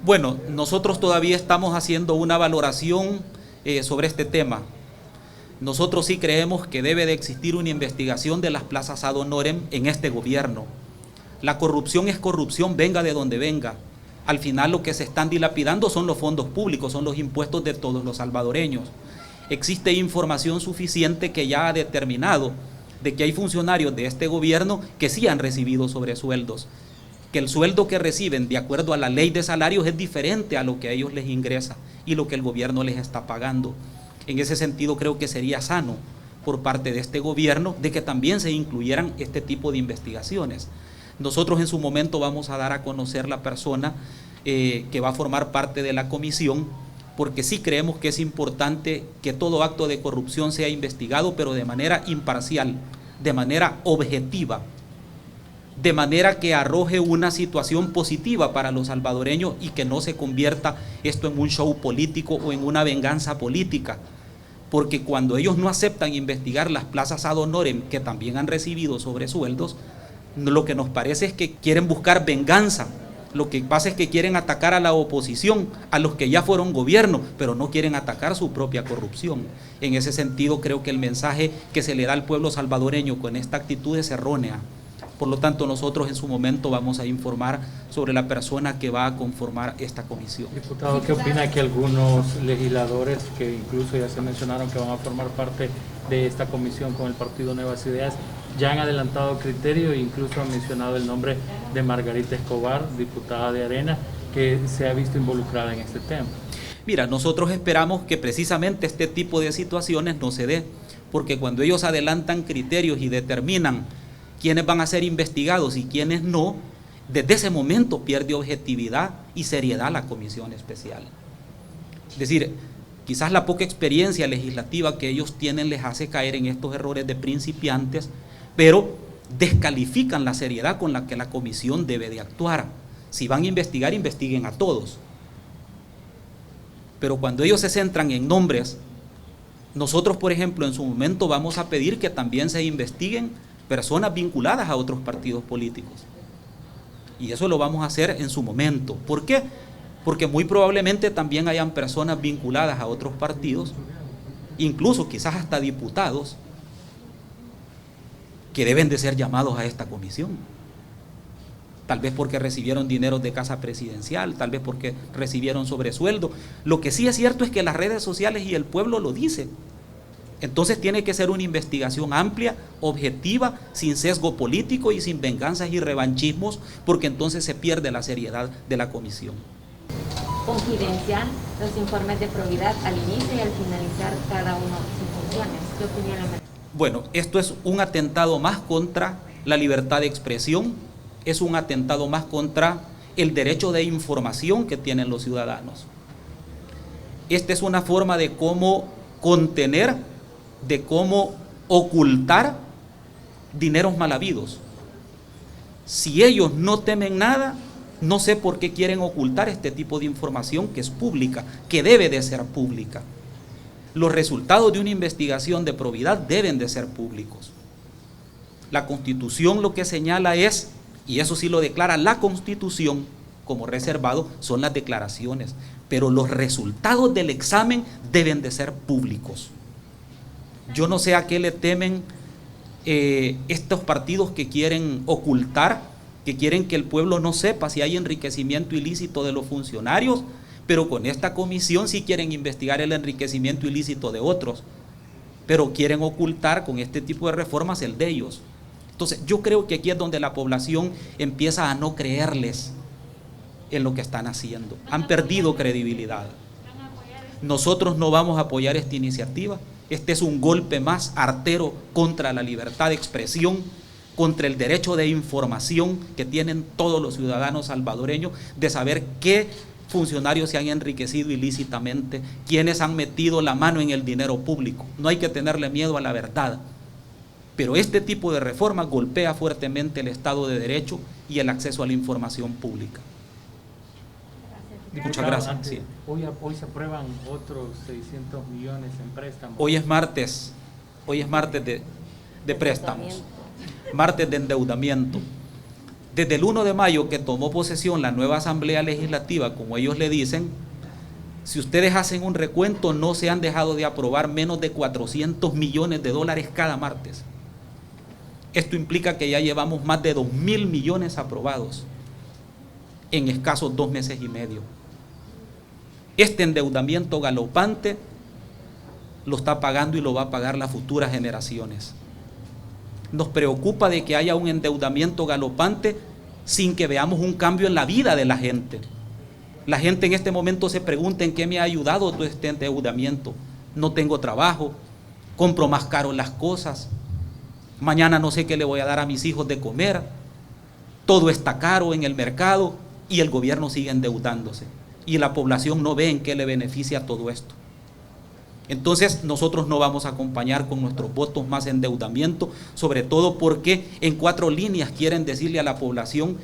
Bueno, nosotros todavía estamos haciendo una valoración sobre este tema. Nosotros sí creemos que debe de existir una investigación de las plazas ad honorem en este gobierno. La corrupción es corrupción, venga de donde venga. Al final lo que se están dilapidando son los fondos públicos, son los impuestos de todos los salvadoreños. Existe información suficiente que ya ha determinado de que hay funcionarios de este gobierno que sí han recibido sobresueldos, que el sueldo que reciben de acuerdo a la ley de salarios es diferente a lo que a ellos les ingresa y lo que el gobierno les está pagando. En ese sentido creo que sería sano por parte de este gobierno de que también se incluyeran este tipo de investigaciones. Nosotros en su momento vamos a dar a conocer la persona que va a formar parte de la comisión, porque sí creemos que es importante que todo acto de corrupción sea investigado, pero de manera imparcial, de manera objetiva, de manera que arroje una situación positiva para los salvadoreños y que no se convierta esto en un show político o en una venganza política. Porque cuando ellos no aceptan investigar las plazas ad honorem que también han recibido sobresueldos, lo que nos parece es que quieren buscar venganza. Lo que pasa es que quieren atacar a la oposición, a los que ya fueron gobierno, pero no quieren atacar su propia corrupción. En ese sentido creo que el mensaje que se le da al pueblo salvadoreño con esta actitud es errónea. Por lo tanto, nosotros en su momento vamos a informar sobre la persona que va a conformar esta comisión. Diputado, ¿qué opina que algunos legisladores que incluso ya se mencionaron que van a formar parte de esta comisión con el Partido Nuevas Ideas ya han adelantado criterio e incluso han mencionado el nombre de Margarita Escobar, diputada de Arena, que se ha visto involucrada en este tema? Mira, nosotros esperamos que precisamente este tipo de situaciones no se dé, porque cuando ellos adelantan criterios y determinan quiénes van a ser investigados y quiénes no, desde ese momento pierde objetividad y seriedad la comisión especial. Es decir, quizás la poca experiencia legislativa que ellos tienen les hace caer en estos errores de principiantes, pero descalifican la seriedad con la que la comisión debe de actuar. Si van a investigar, investiguen a todos. Pero cuando ellos se centran en nombres, nosotros, por ejemplo, en su momento vamos a pedir que también se investiguen personas vinculadas a otros partidos políticos. Y eso lo vamos a hacer en su momento. ¿Por qué? Porque muy probablemente también hayan personas vinculadas a otros partidos, incluso quizás hasta diputados, que deben de ser llamados a esta comisión. Tal vez porque recibieron dinero de casa presidencial, tal vez porque recibieron sobresueldo. Lo que sí es cierto es que las redes sociales y el pueblo lo dicen. Entonces tiene que ser una investigación amplia, objetiva, sin sesgo político y sin venganzas y revanchismos, porque entonces se pierde la seriedad de la comisión. Confidencial los informes de probidad al inicio y al finalizar cada uno de sus funciones. ¿Qué opinión le merece? Bueno, esto es un atentado más contra la libertad de expresión, es un atentado más contra el derecho de información que tienen los ciudadanos. Esta es una forma de cómo contener, de cómo ocultar dineros mal habidos. Si ellos no temen nada, no sé por qué quieren ocultar este tipo de información que es pública, que debe de ser pública. Los resultados de una investigación de probidad deben de ser públicos. La Constitución lo que señala es, y eso sí lo declara la Constitución como reservado, son las declaraciones, pero los resultados del examen deben de ser públicos. Yo no sé a qué le temen estos partidos que quieren ocultar, que quieren que el pueblo no sepa si hay enriquecimiento ilícito de los funcionarios, pero con esta comisión sí quieren investigar el enriquecimiento ilícito de otros, pero quieren ocultar con este tipo de reformas el de ellos. Entonces yo creo que aquí es donde la población empieza a no creerles en lo que están haciendo. Han perdido credibilidad. Nosotros no vamos a apoyar esta iniciativa. Este es un golpe más artero contra la libertad de expresión, contra el derecho de información que tienen todos los ciudadanos salvadoreños de saber qué funcionarios se han enriquecido ilícitamente, quienes han metido la mano en el dinero público. No hay que tenerle miedo a la verdad. Pero este tipo de reforma golpea fuertemente el Estado de Derecho y el acceso a la información pública. Muchas gracias. Sí. Hoy se aprueban otros 600 millones en préstamos. Hoy es martes de préstamos, martes de endeudamiento. Desde el 1 de mayo que tomó posesión la nueva Asamblea Legislativa, como ellos le dicen, si ustedes hacen un recuento, no se han dejado de aprobar menos de 400 millones de dólares cada martes. Esto implica que ya llevamos más de 2.000 millones aprobados en escasos 2 meses y medio. Este endeudamiento galopante lo está pagando y lo va a pagar las futuras generaciones. Nos preocupa de que haya un endeudamiento galopante sin que veamos un cambio en la vida de la gente. La gente en este momento se pregunta en qué me ha ayudado todo este endeudamiento. No tengo trabajo, compro más caro las cosas, mañana no sé qué le voy a dar a mis hijos de comer, todo está caro en el mercado y el gobierno sigue endeudándose. Y la población no ve en qué le beneficia todo esto. Entonces nosotros no vamos a acompañar con nuestros votos más endeudamiento, sobre todo porque en 4 líneas quieren decirle a la población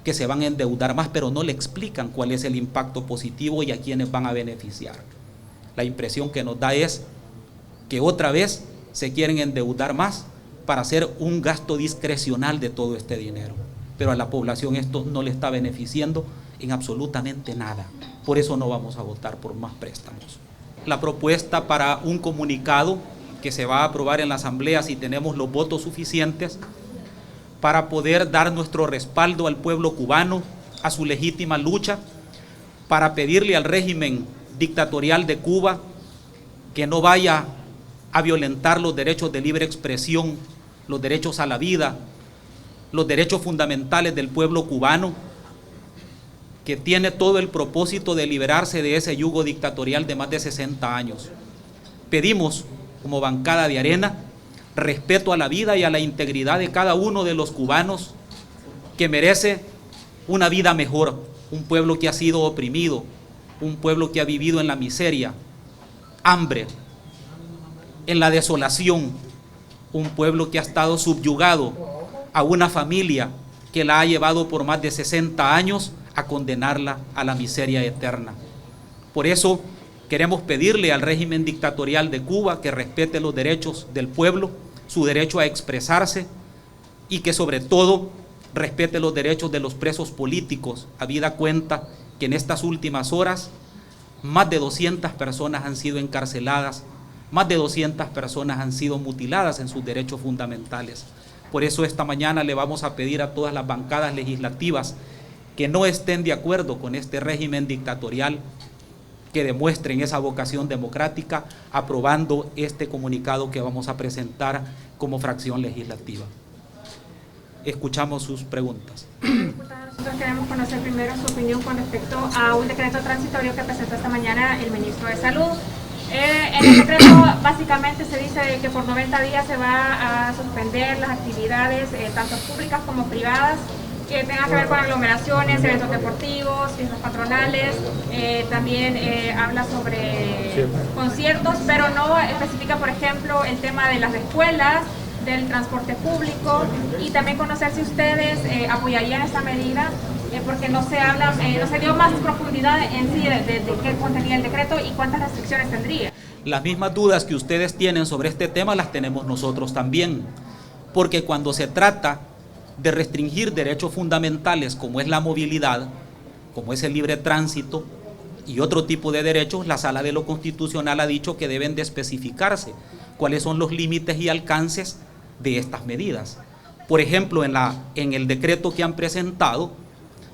que se van a endeudar más, pero no le explican cuál es el impacto positivo y a quiénes van a beneficiar. La impresión que nos da es que otra vez se quieren endeudar más para hacer un gasto discrecional de todo este dinero, pero a la población esto no le está beneficiando en absolutamente nada. Por eso no vamos a votar por más préstamos. La propuesta para un comunicado que se va a aprobar en la Asamblea si tenemos los votos suficientes para poder dar nuestro respaldo al pueblo cubano, a su legítima lucha, para pedirle al régimen dictatorial de Cuba que no vaya a violentar los derechos de libre expresión, los derechos a la vida, los derechos fundamentales del pueblo cubano, que tiene todo el propósito de liberarse de ese yugo dictatorial de más de 60 años. Pedimos, como bancada de Arena, respeto a la vida y a la integridad de cada uno de los cubanos que merece una vida mejor, un pueblo que ha sido oprimido, un pueblo que ha vivido en la miseria, hambre, en la desolación, un pueblo que ha estado subyugado a una familia que la ha llevado por más de 60 años a condenarla a la miseria eterna. Por eso queremos pedirle al régimen dictatorial de Cuba que respete los derechos del pueblo, su derecho a expresarse y que sobre todo respete los derechos de los presos políticos, habida cuenta que en estas últimas horas más de 200 personas han sido encarceladas, más de 200 personas han sido mutiladas en sus derechos fundamentales. Por eso esta mañana le vamos a pedir a todas las bancadas legislativas que no estén de acuerdo con este régimen dictatorial, que demuestren esa vocación democrática aprobando este comunicado que vamos a presentar como fracción legislativa. Escuchamos sus preguntas. Diputada, nosotros queremos conocer primero su opinión con respecto a un decreto transitorio que presentó esta mañana el ministro de Salud. En el decreto básicamente se dice que por 90 días se va a suspender las actividades tanto públicas como privadas que tengan que ver con aglomeraciones, eventos deportivos, fiestas patronales, también habla sobre conciertos, pero no especifica, por ejemplo, el tema de las escuelas, del transporte público, y también conocer si ustedes apoyarían esta medida, porque no se habla, no se dio más profundidad en sí de qué contenía el decreto y cuántas restricciones tendría. Las mismas dudas que ustedes tienen sobre este tema las tenemos nosotros también, porque cuando se trata de restringir derechos fundamentales como es la movilidad, como es el libre tránsito y otro tipo de derechos, la Sala de lo Constitucional ha dicho que deben de especificarse cuáles son los límites y alcances de estas medidas. Por ejemplo, en el decreto que han presentado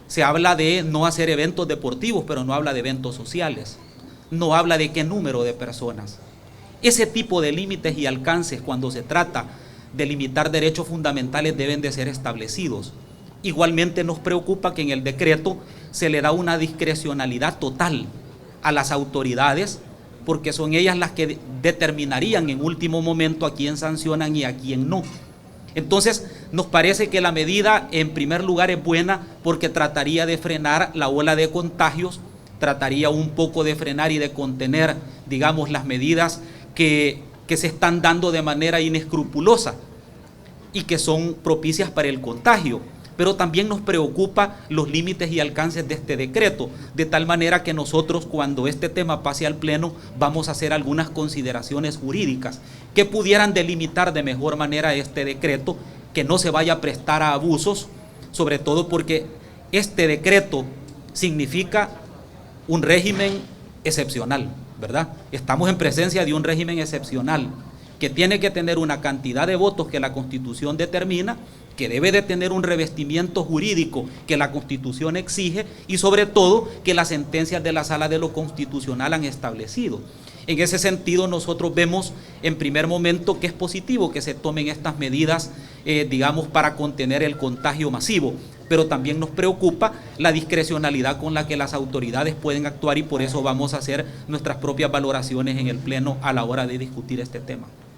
se habla de no hacer eventos deportivos, pero no habla de eventos sociales, no habla de qué número de personas. Ese tipo de límites y alcances cuando se trata de limitar derechos fundamentales deben de ser establecidos. Igualmente nos preocupa que en el decreto se le da una discrecionalidad total a las autoridades, porque son ellas las que determinarían en último momento a quién sancionan y a quién no. Entonces nos parece que la medida en primer lugar es buena porque trataría de frenar la ola de contagios, trataría un poco de frenar y de contener, digamos, las medidas que se están dando de manera inescrupulosa y que son propicias para el contagio. Pero también nos preocupa los límites y alcances de este decreto, de tal manera que nosotros, cuando este tema pase al Pleno, vamos a hacer algunas consideraciones jurídicas que pudieran delimitar de mejor manera este decreto, que no se vaya a prestar a abusos, sobre todo porque este decreto significa un régimen excepcional, ¿verdad? Estamos en presencia de un régimen excepcional que tiene que tener una cantidad de votos que la Constitución determina, que debe de tener un revestimiento jurídico que la Constitución exige y sobre todo que las sentencias de la Sala de lo Constitucional han establecido. En ese sentido, nosotros vemos en primer momento que es positivo que se tomen estas medidas, digamos, para contener el contagio masivo, pero también nos preocupa la discrecionalidad con la que las autoridades pueden actuar y por eso vamos a hacer nuestras propias valoraciones en el Pleno a la hora de discutir este tema.